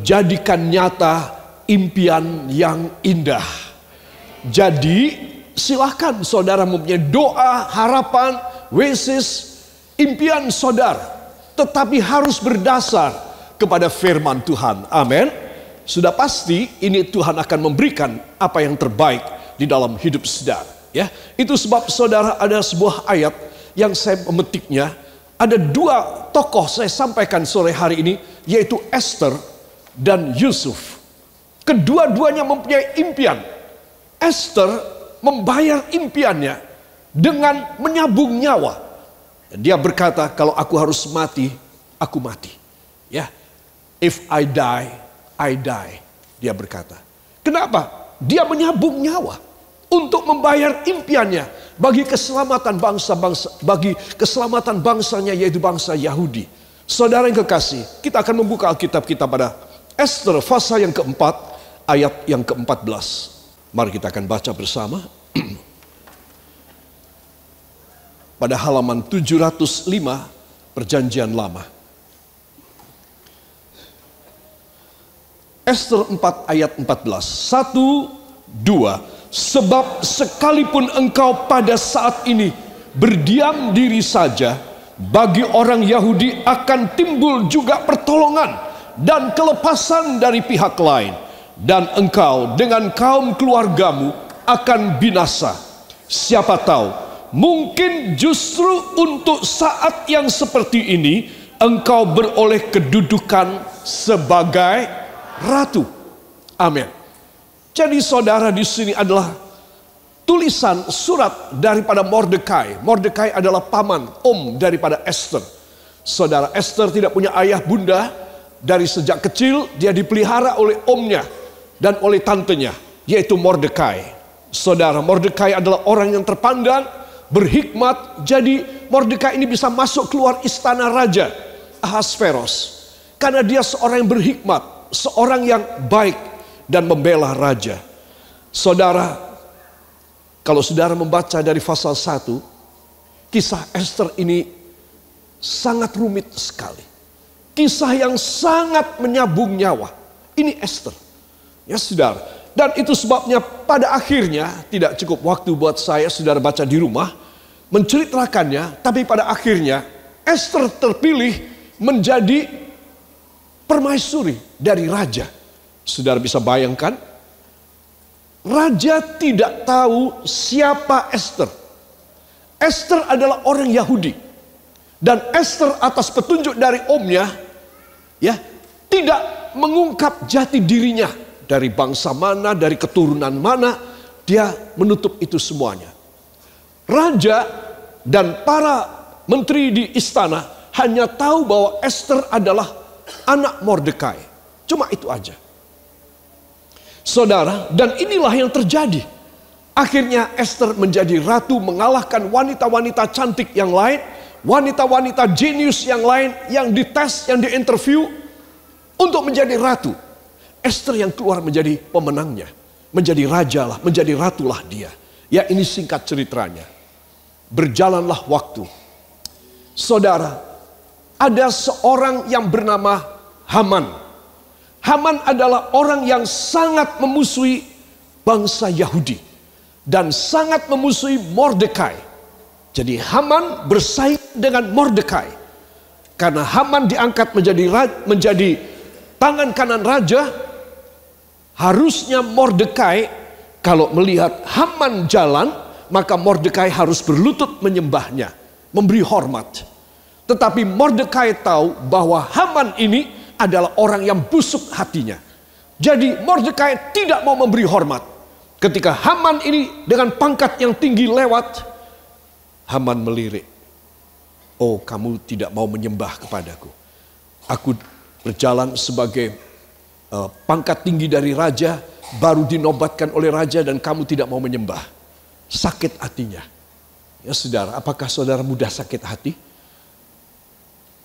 menjadikan nyata impian yang indah. Jadi silahkan saudara mempunyai doa, harapan, wishes, impian saudara, tetapi harus berdasar kepada firman Tuhan. Amin. Sudah pasti ini Tuhan akan memberikan apa yang terbaik di dalam hidup saudara. Ya, itu sebab saudara ada sebuah ayat yang saya memetiknya. Ada dua tokoh saya sampaikan sore hari ini, yaitu Esther dan Yusuf. Kedua-duanya mempunyai impian. Esther membayar impiannya dengan menyabung nyawa. Dia berkata, kalau aku harus mati, aku mati. Ya, if I die, I die. Dia berkata. Kenapa? Dia menyabung nyawa untuk membayar impiannya bagi keselamatan bangsa-bangsa, bagi keselamatan bangsanya, yaitu bangsa Yahudi. Saudara yang kekasih, kita akan membuka Alkitab kita pada Esther pasal yang keempat, ayat yang ke-14. Mari kita akan baca bersama. Pada halaman 705 Perjanjian Lama. Esther 4 ayat 14. 1, 2. Sebab sekalipun engkau pada saat ini berdiam diri saja, bagi orang Yahudi akan timbul juga pertolongan dan kelepasan dari pihak lain. Dan engkau dengan kaum keluargamu akan binasa. Siapa tahu, mungkin justru untuk saat yang seperti ini engkau beroleh kedudukan sebagai ratu. Amin. Jadi saudara, di sini adalah tulisan surat daripada Mordekai. Mordekai adalah paman, om daripada Esther. Saudara, Esther tidak punya ayah bunda. Dari sejak kecil dia dipelihara oleh omnya dan oleh tantenya, yaitu Mordekai. Saudara, Mordekai adalah orang yang terpandang, berhikmat. Jadi Mordekai ini bisa masuk keluar istana raja Ahasveros karena dia seorang yang berhikmat, seorang yang baik dan membela raja. Saudara, kalau saudara membaca dari pasal 1, kisah Esther ini sangat rumit sekali. Kisah yang sangat menyabung nyawa. Ini Esther. Ya saudara, dan itu sebabnya pada akhirnya tidak cukup waktu buat saya saudara baca di rumah menceritakannya, tapi pada akhirnya Esther terpilih menjadi permaisuri dari raja. Saudara bisa bayangkan, raja tidak tahu siapa Esther. Esther adalah orang Yahudi, dan Esther atas petunjuk dari omnya, ya, tidak mengungkap jati dirinya. Dari bangsa mana, dari keturunan mana, dia menutup itu semuanya. Raja dan para menteri di istana hanya tahu bahwa Esther adalah anak Mordekai. Cuma itu aja. Saudara, dan inilah yang terjadi. Akhirnya Esther menjadi ratu, mengalahkan wanita-wanita cantik yang lain, wanita-wanita jenius yang lain, yang dites, yang diinterview untuk menjadi ratu. Esther yang keluar menjadi pemenangnya, menjadi rajalah, menjadi ratulah dia. Ya, ini singkat ceritanya. Berjalanlah waktu. Saudara, ada seorang yang bernama Haman. Haman adalah orang yang sangat memusuhi bangsa Yahudi dan sangat memusuhi Mordekai. Jadi Haman bersaing dengan Mordekai. Karena Haman diangkat menjadi tangan kanan raja. Harusnya Mordekai kalau melihat Haman jalan, maka Mordekai harus berlutut menyembahnya, memberi hormat. Tetapi Mordekai tahu bahwa Haman ini adalah orang yang busuk hatinya. Jadi Mordekai tidak mau memberi hormat. Ketika Haman ini dengan pangkat yang tinggi lewat, Haman melirik. Oh, kamu tidak mau menyembah kepadaku. Aku berjalan sebagai pangkat tinggi dari raja, baru dinobatkan oleh raja dan kamu tidak mau menyembah. Sakit hatinya. Ya saudara, apakah saudara mudah sakit hati?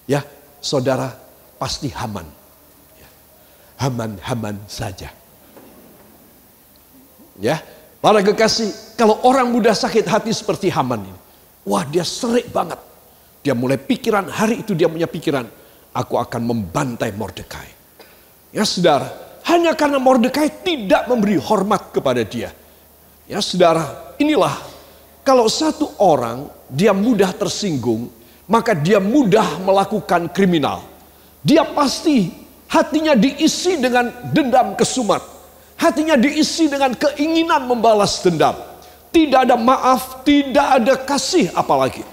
Ya, saudara pasti Haman. Ya. Haman saja. Ya, para kekasih, kalau orang mudah sakit hati seperti Haman ini, wah dia serik banget. Dia mulai pikiran, hari itu dia punya pikiran, aku akan membantai Mordekai. Ya saudara, hanya karena Mordekai tidak memberi hormat kepada dia. Ya saudara, inilah kalau satu orang dia mudah tersinggung, maka dia mudah melakukan kriminal. Dia pasti hatinya diisi dengan dendam kesumat. Hatinya diisi dengan keinginan membalas dendam. Tidak ada maaf, tidak ada kasih apalagi.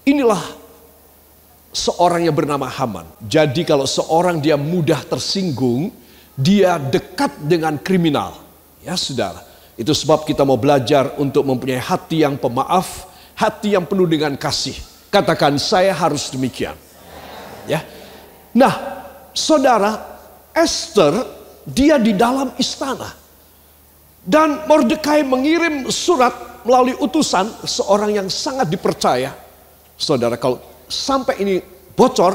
Inilah seorang yang bernama Haman. Jadi kalau seorang dia mudah tersinggung, dia dekat dengan kriminal. Ya saudara, itu sebab kita mau belajar untuk mempunyai hati yang pemaaf, hati yang penuh dengan kasih. Katakan, saya harus demikian. Ya. Nah, saudara, Esther dia di dalam istana. Dan Mordekai mengirim surat melalui utusan seorang yang sangat dipercaya. Saudara, kalau sampai ini bocor,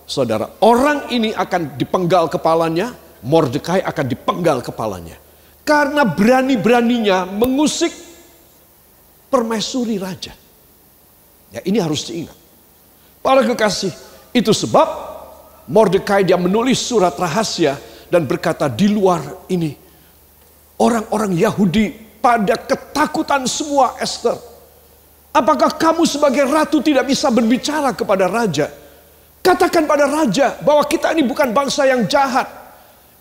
saudara, orang ini akan dipenggal kepalanya, Mordekai akan dipenggal kepalanya. Karena berani-beraninya mengusik permaisuri raja. Ya, ini harus diingat. Para kekasih, itu sebab Mordekai dia menulis surat rahasia dan berkata, di luar ini orang-orang Yahudi pada ketakutan semua Esther. Apakah kamu sebagai ratu tidak bisa berbicara kepada raja? Katakan pada raja bahwa kita ini bukan bangsa yang jahat.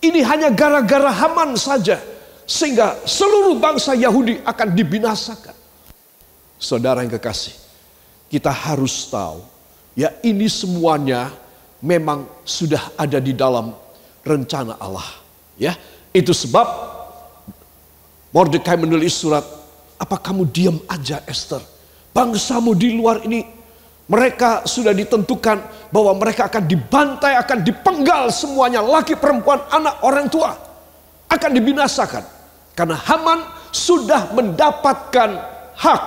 Ini hanya gara-gara Haman saja. Sehingga seluruh bangsa Yahudi akan dibinasakan. Saudara yang kekasih, kita harus tahu, ya ini semuanya memang sudah ada di dalam rencana Allah. Ya, itu sebab Mordekai menulis surat, apa kamu diam aja Esther? Bangsamu di luar ini, mereka sudah ditentukan bahwa mereka akan dibantai, akan dipenggal semuanya, laki perempuan, anak, orang tua, akan dibinasakan. Karena Haman sudah mendapatkan hak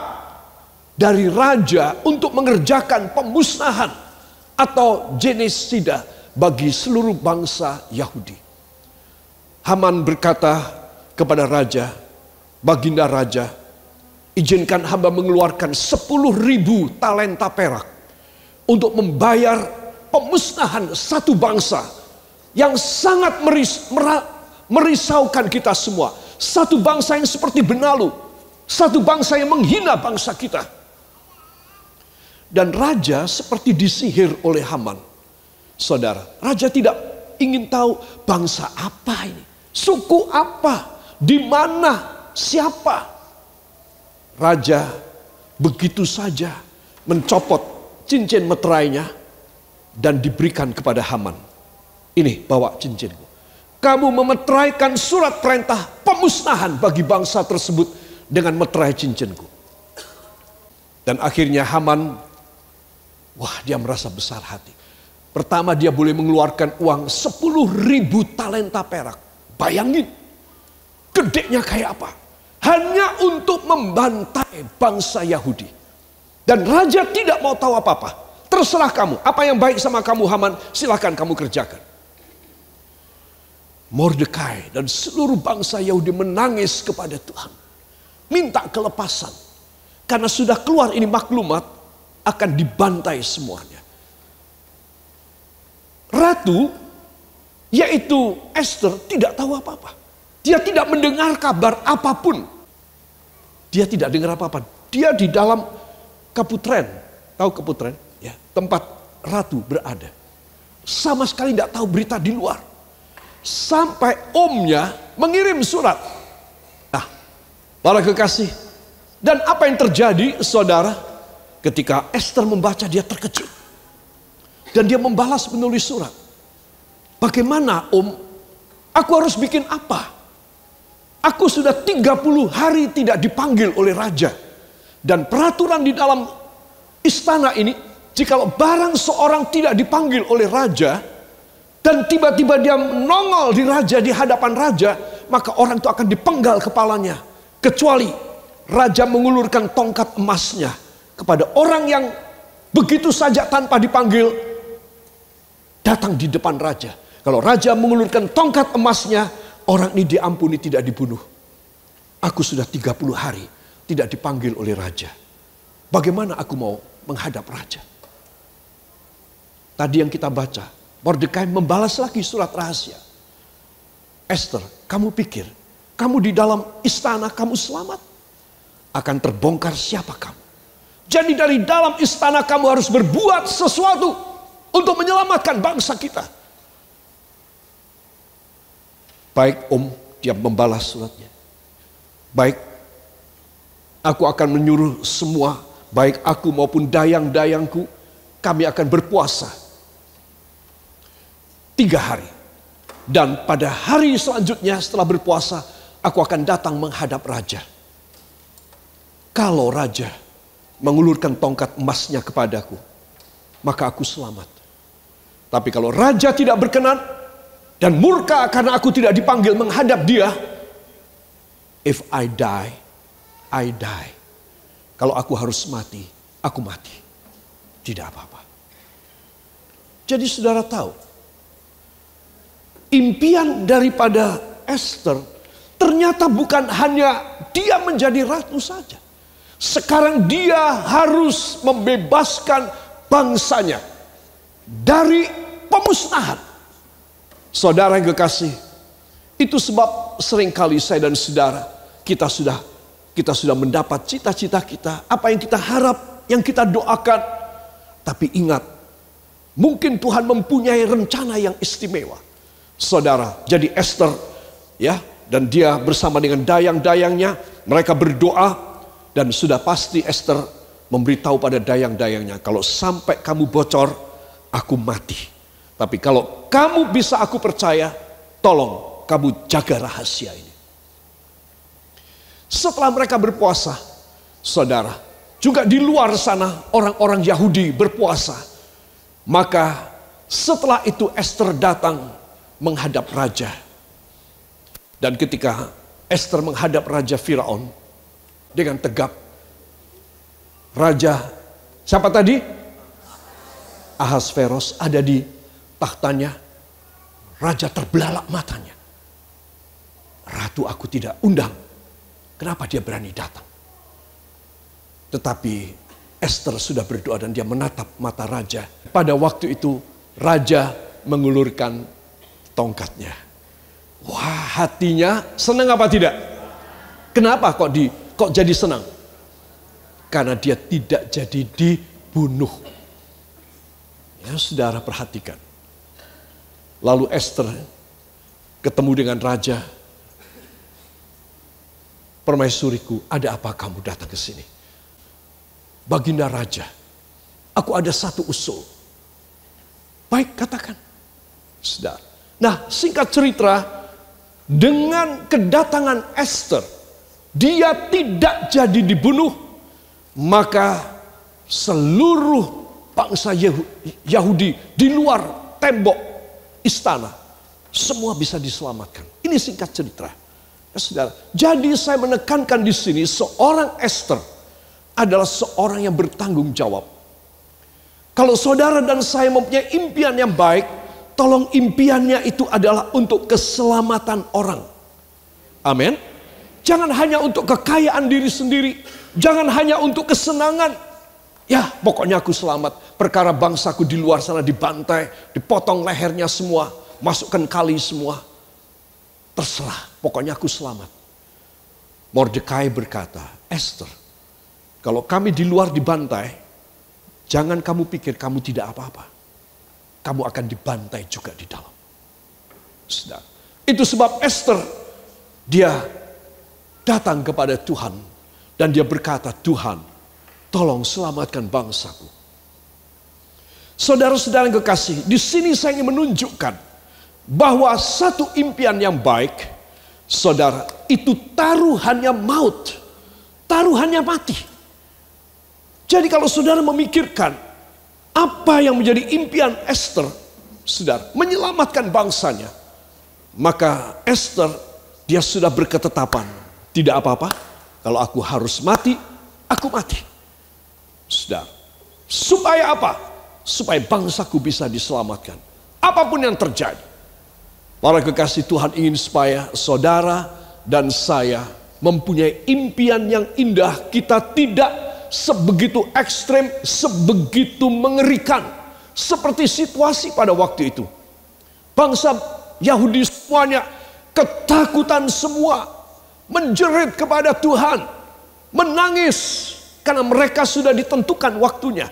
dari raja untuk mengerjakan pemusnahan atau genosida bagi seluruh bangsa Yahudi. Haman berkata kepada raja, baginda raja, izinkan hamba mengeluarkan 10.000 talenta perak untuk membayar pemusnahan satu bangsa yang sangat merisaukan kita semua. Satu bangsa yang seperti benalu, satu bangsa yang menghina bangsa kita. Dan raja seperti disihir oleh Haman. Saudara, raja tidak ingin tahu bangsa apa ini, suku apa, di mana, siapa. Raja begitu saja mencopot cincin meterainya dan diberikan kepada Haman. Ini, bawa cincinku. Kamu memeteraikan surat perintah pemusnahan bagi bangsa tersebut dengan meterai cincinku. Dan akhirnya Haman, wah, dia merasa besar hati. Pertama dia boleh mengeluarkan uang 10.000 talenta perak. Bayangin, gedenya kayak apa. Hanya untuk membantai bangsa Yahudi. Dan raja tidak mau tahu apa-apa. Terserah kamu, apa yang baik sama kamu Haman, silahkan kamu kerjakan. Mordekai dan seluruh bangsa Yahudi menangis kepada Tuhan. Minta kelepasan. Karena sudah keluar ini maklumat, akan dibantai semuanya. Ratu, yaitu Esther, tidak tahu apa-apa. Dia tidak mendengar kabar apapun. Dia tidak dengar apa-apa. Dia di dalam kaputren. Tahu kaputren? Ya, tempat ratu berada. Sama sekali tidak tahu berita di luar. Sampai omnya mengirim surat. Nah, para kekasih. Dan apa yang terjadi, saudara? Ketika Esther membaca, dia terkejut. Dan dia membalas menulis surat. Bagaimana om? Aku harus bikin apa? Aku sudah 30 hari tidak dipanggil oleh raja. Dan peraturan di dalam istana ini, jikalau barang seorang tidak dipanggil oleh raja, dan tiba-tiba dia nongol di raja, di hadapan raja, maka orang itu akan dipenggal kepalanya. Kecuali raja mengulurkan tongkat emasnya kepada orang yang begitu saja tanpa dipanggil datang di depan raja. Kalau raja mengulurkan tongkat emasnya, orang ini diampuni, tidak dibunuh. Aku sudah 30 hari tidak dipanggil oleh raja. Bagaimana aku mau menghadap raja? Tadi yang kita baca, Mordekai membalas lagi surat rahasia. Esther, kamu pikir kamu di dalam istana kamu selamat? Akan terbongkar siapa kamu. Jadi dari dalam istana kamu harus berbuat sesuatu untuk menyelamatkan bangsa kita. Baik Om, dia membalas suratnya. Baik, aku akan menyuruh semua, baik aku maupun dayang-dayangku, kami akan berpuasa 3 hari. Dan pada hari selanjutnya setelah berpuasa, aku akan datang menghadap raja. Kalau raja mengulurkan tongkat emasnya kepadaku, maka aku selamat. Tapi kalau raja tidak berkenan dan murka karena aku tidak dipanggil menghadap dia, if I die, I die. Kalau aku harus mati, aku mati. Tidak apa-apa. Jadi saudara tahu, impian daripada Esther ternyata bukan hanya dia menjadi ratu saja. Sekarang dia harus membebaskan bangsanya dari pemusnahan. Saudara yang kekasih, itu sebab seringkali saya dan saudara kita sudah mendapat cita-cita kita, apa yang kita harap, yang kita doakan. Tapi ingat, mungkin Tuhan mempunyai rencana yang istimewa. Saudara, jadi Esther ya, dan dia bersama dengan dayang-dayangnya, mereka berdoa. Dan sudah pasti Esther memberitahu pada dayang-dayangnya, kalau sampai kamu bocor, aku mati. Tapi kalau kamu bisa aku percaya, tolong kamu jaga rahasia ini. Setelah mereka berpuasa, saudara, juga di luar sana orang-orang Yahudi berpuasa. Maka setelah itu Esther datang menghadap raja. Dan ketika Esther menghadap Raja Firaun, dengan tegap, raja siapa tadi? Ahasveros ada di tahtanya. Raja terbelalak matanya. Ratu aku tidak undang, kenapa dia berani datang? Tetapi Esther sudah berdoa dan dia menatap mata raja. Pada waktu itu raja mengulurkan tongkatnya. Wah, hatinya senang apa tidak? Kenapa kok jadi senang? Karena dia tidak jadi dibunuh. Ya, saudara perhatikan. Lalu Esther ketemu dengan raja. Permaisuriku, ada apa kamu datang ke sini? Baginda raja, aku ada satu usul. Baik, katakan. Saudara. Nah, singkat cerita, dengan kedatangan Esther, dia tidak jadi dibunuh, maka seluruh bangsa Yahudi di luar tembok istana semua bisa diselamatkan. Ini singkat cerita. Ya, saudara. Jadi saya menekankan di sini seorang Esther adalah seorang yang bertanggung jawab. Kalau saudara dan saya mempunyai impian yang baik, tolong impiannya itu adalah untuk keselamatan orang. Amin. Jangan hanya untuk kekayaan diri sendiri. Jangan hanya untuk kesenangan. Ya, pokoknya aku selamat. Perkara bangsaku di luar sana dibantai, dipotong lehernya semua, masukkan kali semua. Terserah, pokoknya aku selamat. Mordekai berkata, Esther, kalau kami di luar dibantai, jangan kamu pikir kamu tidak apa-apa. Kamu akan dibantai juga di dalam. Sudah. Itu sebab Esther, dia datang kepada Tuhan dan dia berkata, Tuhan, tolong selamatkan bangsaku. Saudara-saudara yang kekasih, di sini saya ingin menunjukkan bahwa satu impian yang baik, saudara, itu taruhannya maut, taruhannya mati. Jadi kalau saudara memikirkan apa yang menjadi impian Esther, saudara, menyelamatkan bangsanya, maka Esther, dia sudah berketetapan. Tidak apa-apa, kalau aku harus mati, aku mati. Sudah. Supaya apa? Supaya bangsaku bisa diselamatkan. Apapun yang terjadi. Para kekasih Tuhan ingin supaya saudara dan saya mempunyai impian yang indah. Kita tidak sebegitu ekstrem, sebegitu mengerikan. Seperti situasi pada waktu itu. Bangsa Yahudi semuanya ketakutan semua, menjerit kepada Tuhan, menangis karena mereka sudah ditentukan waktunya.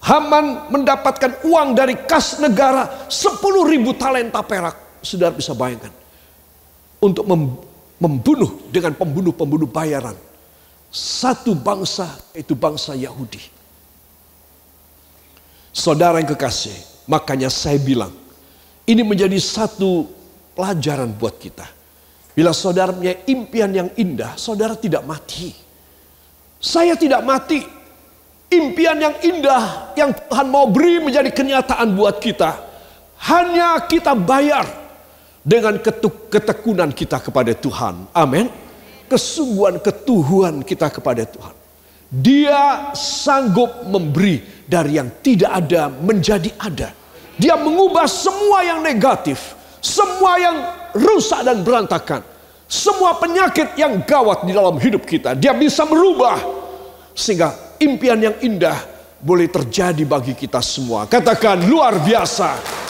Haman mendapatkan uang dari kas negara 10.000 talenta perak. Saudara bisa bayangkan. Untuk membunuh dengan pembunuh-pembunuh bayaran. Satu bangsa, yaitu bangsa Yahudi. Saudara yang kekasih, makanya saya bilang, ini menjadi satu pelajaran buat kita. Bila saudara punya impian yang indah, saudara tidak mati. Saya tidak mati. Impian yang indah yang Tuhan mau beri menjadi kenyataan buat kita. Hanya kita bayar dengan ketekunan kita kepada Tuhan. Amin. Kesungguhan ketuhuan kita kepada Tuhan. Dia sanggup memberi dari yang tidak ada menjadi ada. Dia mengubah semua yang negatif, semua yang rusak dan berantakan, semua penyakit yang gawat di dalam hidup kita. Dia bisa merubah sehingga impian yang indah boleh terjadi bagi kita semua. Katakan luar biasa.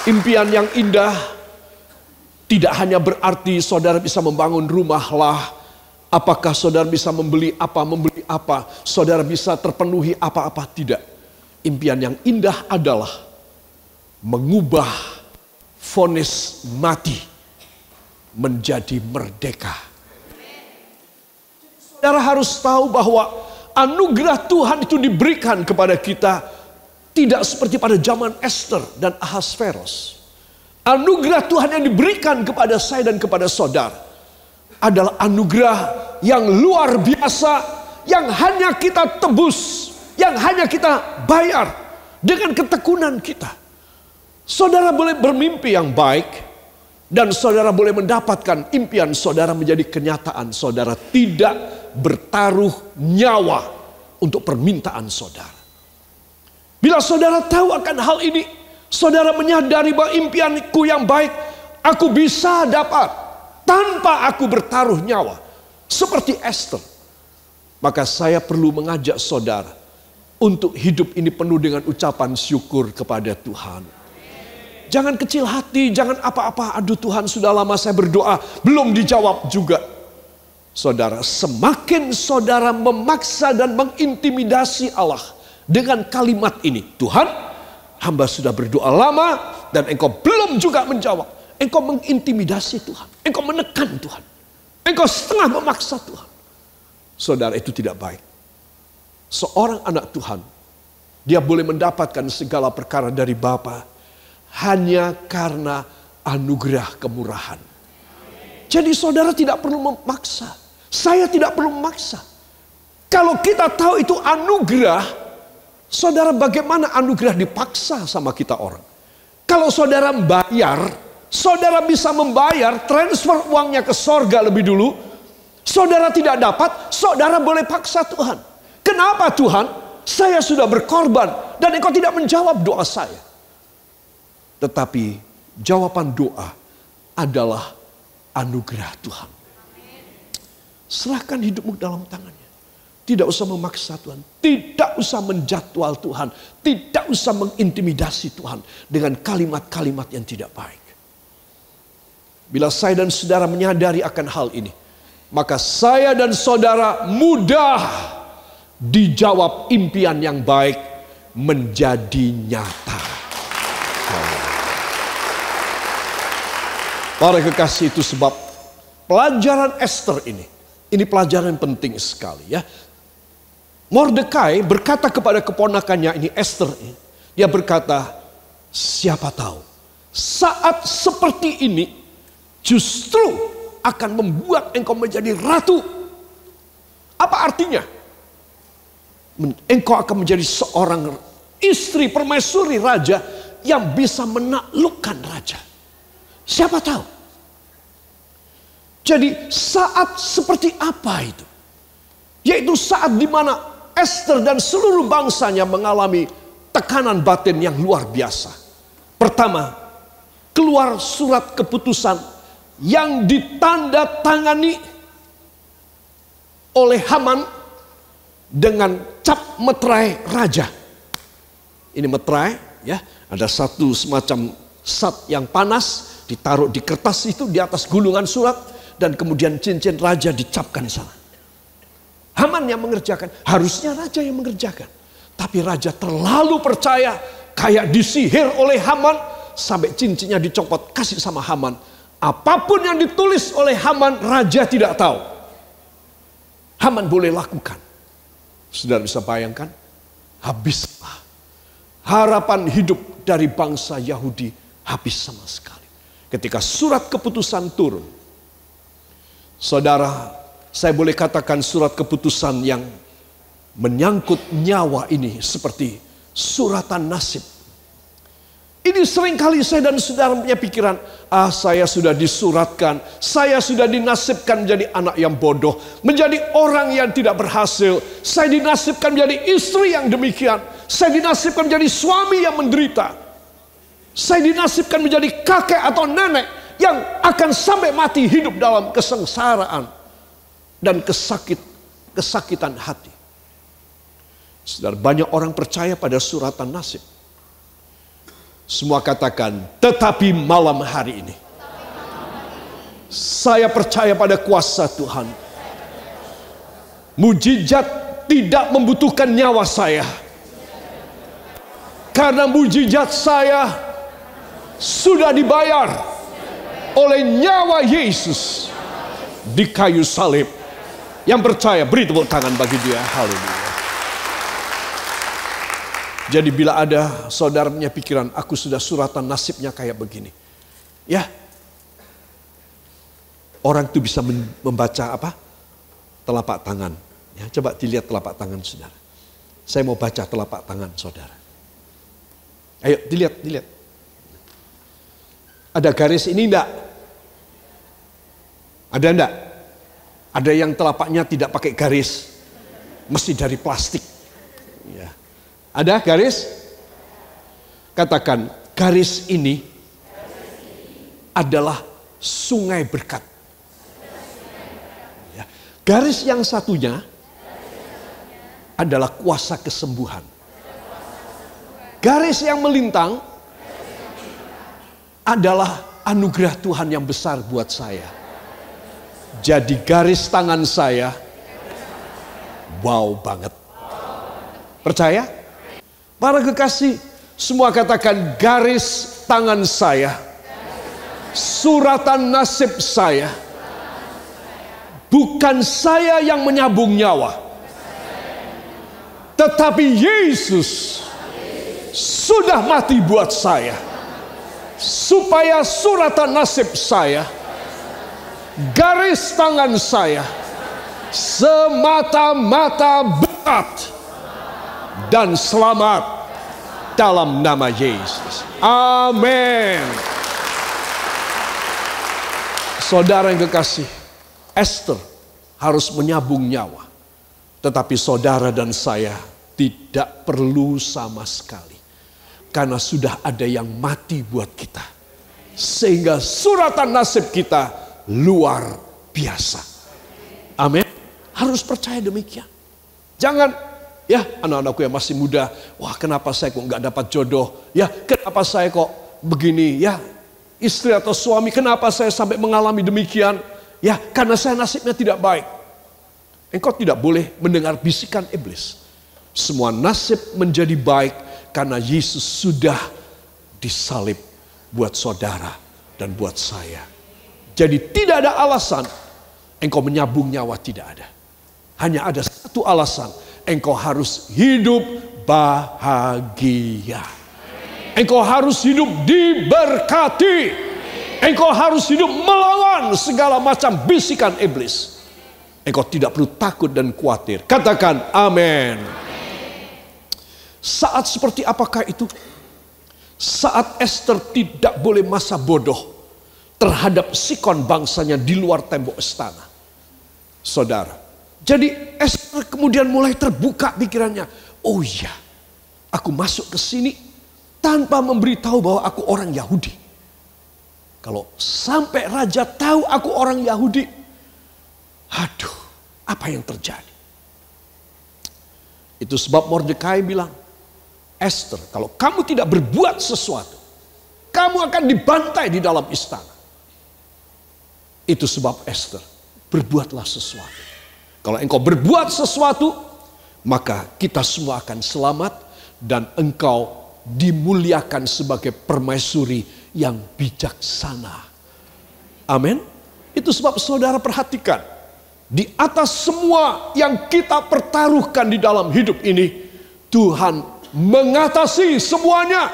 Impian yang indah tidak hanya berarti saudara bisa membangun rumah lah. Apakah saudara bisa membeli apa, saudara bisa terpenuhi apa-apa, tidak. Impian yang indah adalah mengubah vonis mati menjadi merdeka. Saudara harus tahu bahwa anugerah Tuhan itu diberikan kepada kita tidak seperti pada zaman Esther dan Ahasveros. Anugerah Tuhan yang diberikan kepada saya dan kepada saudara adalah anugerah yang luar biasa, yang hanya kita tebus, yang hanya kita bayar dengan ketekunan kita. Saudara boleh bermimpi yang baik, dan saudara boleh mendapatkan impian saudara menjadi kenyataan. Saudara tidak bertaruh nyawa untuk permintaan saudara. Bila saudara tahu akan hal ini, saudara menyadari bahwa impianku yang baik aku bisa dapat tanpa aku bertaruh nyawa seperti Esther. Maka saya perlu mengajak saudara untuk hidup ini penuh dengan ucapan syukur kepada Tuhan. Jangan kecil hati, jangan apa-apa. Aduh Tuhan, sudah lama saya berdoa belum dijawab juga. Saudara, semakin saudara memaksa dan mengintimidasi Allah dengan kalimat ini, Tuhan, hamba sudah berdoa lama dan engkau belum juga menjawab. Engkau mengintimidasi Tuhan, engkau menekan Tuhan, engkau setengah memaksa Tuhan. Saudara, itu tidak baik. Seorang anak Tuhan, dia boleh mendapatkan segala perkara dari Bapa hanya karena anugerah kemurahan. Jadi saudara tidak perlu memaksa. Saya tidak perlu memaksa. Kalau kita tahu itu anugerah, saudara, bagaimana anugerah dipaksa sama kita orang? Kalau saudara bayar, saudara bisa membayar, transfer uangnya ke sorga lebih dulu. Saudara tidak dapat, saudara boleh paksa Tuhan. Kenapa Tuhan? Saya sudah berkorban dan engkau tidak menjawab doa saya. Tetapi jawaban doa adalah anugerah Tuhan. Serahkan hidupmu dalam tangannya. Tidak usah memaksa Tuhan. Tidak usah menjadwal Tuhan. Tidak usah mengintimidasi Tuhan dengan kalimat-kalimat yang tidak baik. Bila saya dan saudara menyadari akan hal ini, maka saya dan saudara mudah dijawab impian yang baik menjadi nyata. Para kekasih, itu sebab pelajaran Esther ini pelajaran penting sekali ya. Mordekai berkata kepada keponakannya ini, Esther, dia berkata, siapa tahu saat seperti ini justru akan membuat engkau menjadi ratu. Apa artinya? Engkau akan menjadi seorang istri permaisuri raja yang bisa menaklukkan raja. Siapa tahu? Jadi saat seperti apa itu? Yaitu saat di mana Esther dan seluruh bangsanya mengalami tekanan batin yang luar biasa. Pertama, keluar surat keputusan yang ditandatangani oleh Haman dengan cap meterai raja. Ini meterai ya, ada satu semacam sat yang panas ditaruh di kertas itu di atas gulungan surat, dan kemudian cincin raja dicapkan di sana. Haman yang mengerjakan, harusnya raja yang mengerjakan. Tapi raja terlalu percaya, kayak disihir oleh Haman, sampai cincinnya dicopot, kasih sama Haman. Apapun yang ditulis oleh Haman, raja tidak tahu. Haman boleh lakukan. Saudara bisa bayangkan, habislah harapan hidup dari bangsa Yahudi, habis sama sekali. Ketika surat keputusan turun, saudara, saya boleh katakan surat keputusan yang menyangkut nyawa ini seperti suratan nasib. Ini seringkali saya dan saudara punya pikiran, saya sudah disuratkan, saya sudah dinasibkan menjadi anak yang bodoh, menjadi orang yang tidak berhasil, saya dinasibkan menjadi istri yang demikian, saya dinasibkan menjadi suami yang menderita, saya dinasibkan menjadi kakek atau nenek yang akan sampai mati hidup dalam kesengsaraan dan kesakitan hati. Saudara, banyak orang percaya pada suratan nasib. Semua katakan, tetapi malam hari ini saya percaya pada kuasa Tuhan. Mujizat tidak membutuhkan nyawa saya, karena mujizat saya sudah dibayar oleh nyawa Yesus di kayu salib. Yang percaya beri tepuk tangan bagi dia. Haleluya. Jadi bila ada saudara punya pikiran, aku sudah suratan nasibnya kayak begini. Ya, orang itu bisa membaca apa? Telapak tangan. Ya, coba dilihat telapak tangan saudara. Saya mau baca telapak tangan saudara. Ayo dilihat. Ada garis ini enggak? Ada enggak? Ada yang telapaknya tidak pakai garis, mesti dari plastik. Ya. Ada garis? Katakan, garis ini adalah sungai berkat. Ya. Garis yang satunya adalah kuasa kesembuhan. Garis yang melintang adalah anugerah Tuhan yang besar buat saya. Jadi garis tangan saya, wow banget. Percaya? Para kekasih, semua katakan, garis tangan saya, suratan nasib saya. Bukan saya yang menyambung nyawa, tetapi Yesus sudah mati buat saya, supaya suratan nasib saya, garis tangan saya, semata-mata berat dan selamat dalam nama Yesus. Amin. Saudara yang kekasih, Esther harus menyambung nyawa, tetapi saudara dan saya tidak perlu sama sekali, karena sudah ada yang mati buat kita, sehingga suratan nasib kita luar biasa. Amin. Harus percaya demikian. Jangan, ya anak-anakku yang masih muda, wah kenapa saya kok nggak dapat jodoh? Ya kenapa saya kok begini? Ya istri atau suami, kenapa saya sampai mengalami demikian? Ya karena saya nasibnya tidak baik. Engkau tidak boleh mendengar bisikan iblis. Semua nasib menjadi baik karena Yesus sudah disalib buat saudara dan buat saya. Jadi tidak ada alasan engkau menyambung nyawa, tidak ada. Hanya ada satu alasan, engkau harus hidup bahagia. Engkau harus hidup diberkati. Engkau harus hidup melawan segala macam bisikan iblis. Engkau tidak perlu takut dan khawatir. Katakan amin. Saat seperti apakah itu? Saat Esther tidak boleh masa bodoh terhadap Sikon bangsanya di luar tembok istana. Saudara, jadi Esther kemudian mulai terbuka pikirannya. Oh iya, aku masuk ke sini tanpa memberitahu bahwa aku orang Yahudi. Kalau sampai raja tahu aku orang Yahudi, aduh, apa yang terjadi? Itu sebab Mordekai bilang, Esther, kalau kamu tidak berbuat sesuatu, kamu akan dibantai di dalam istana. Itu sebab Esther, berbuatlah sesuatu. Kalau engkau berbuat sesuatu, maka kita semua akan selamat dan engkau dimuliakan sebagai permaisuri yang bijaksana. Amin. Itu sebab saudara perhatikan, di atas semua yang kita pertaruhkan di dalam hidup ini, Tuhan mengatasi semuanya.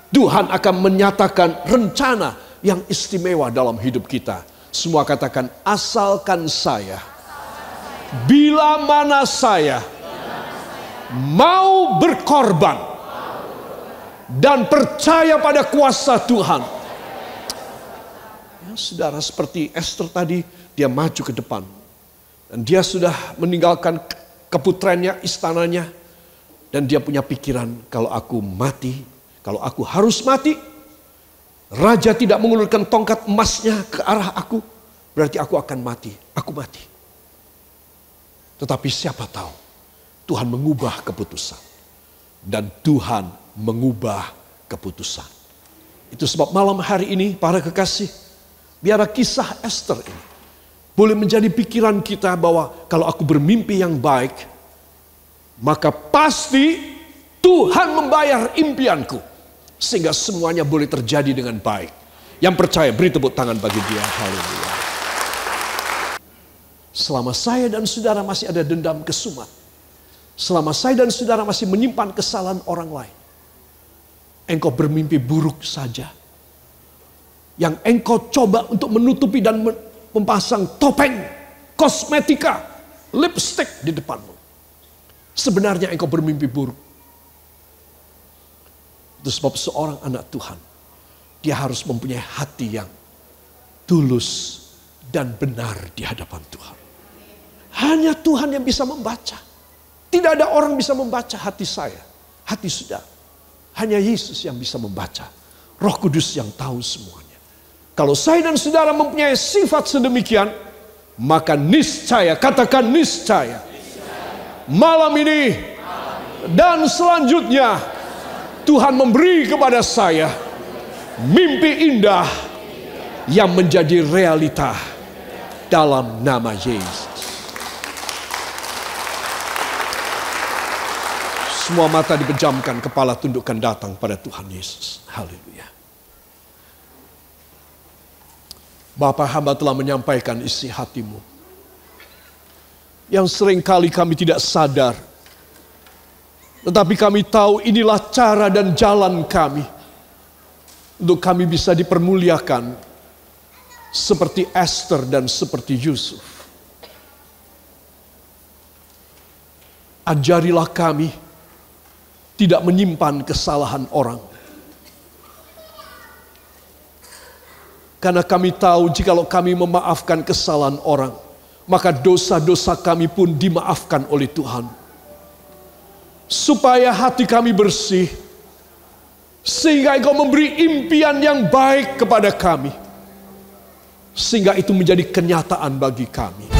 Tuhan akan menyatakan rencana yang istimewa dalam hidup kita. Semua katakan, asalkan saya, bila mana saya mau berkorban dan percaya pada kuasa Tuhan. Ya, saudara, seperti Esther tadi, dia maju ke depan. Dan dia sudah meninggalkan keputrennya, istananya. Dan dia punya pikiran, kalau aku mati, kalau aku harus mati, raja tidak mengulurkan tongkat emasnya ke arah aku, berarti aku akan mati. Aku mati. Tetapi siapa tahu, Tuhan mengubah keputusan. Dan Tuhan mengubah keputusan. Itu sebab malam hari ini, para kekasih, biar kisah Esther ini boleh menjadi pikiran kita bahwa kalau aku bermimpi yang baik, maka pasti Tuhan membayar impianku. Sehingga semuanya boleh terjadi dengan baik. Yang percaya, beri tepuk tangan bagi dia. Haleluya. Selama saya dan saudara masih ada dendam kesumat, selama saya dan saudara masih menyimpan kesalahan orang lain, engkau bermimpi buruk saja, yang engkau coba untuk menutupi dan memasang topeng, kosmetika, lipstick di depanmu, sebenarnya engkau bermimpi buruk. Itu sebab seorang anak Tuhan, dia harus mempunyai hati yang tulus dan benar di hadapan Tuhan. Hanya Tuhan yang bisa membaca. Tidak ada orang bisa membaca hati saya, hati saudara. Hanya Yesus yang bisa membaca. Roh Kudus yang tahu semuanya. Kalau saya dan saudara mempunyai sifat sedemikian, maka niscaya, katakan niscaya, malam ini dan selanjutnya, Tuhan memberi kepada saya mimpi indah yang menjadi realita dalam nama Yesus. Semua mata dipejamkan, kepala tundukkan datang pada Tuhan Yesus. Haleluya. Bapa, hamba telah menyampaikan isi hatimu yang seringkali kami tidak sadar. Tetapi kami tahu inilah cara dan jalan kami untuk kami bisa dipermuliakan seperti Esther dan seperti Yusuf. Ajarilah kami tidak menyimpan kesalahan orang. Karena kami tahu jikalau kami memaafkan kesalahan orang, maka dosa-dosa kami pun dimaafkan oleh Tuhan. Supaya hati kami bersih, sehingga Engkau memberi impian yang baik kepada kami, sehingga itu menjadi kenyataan bagi kami.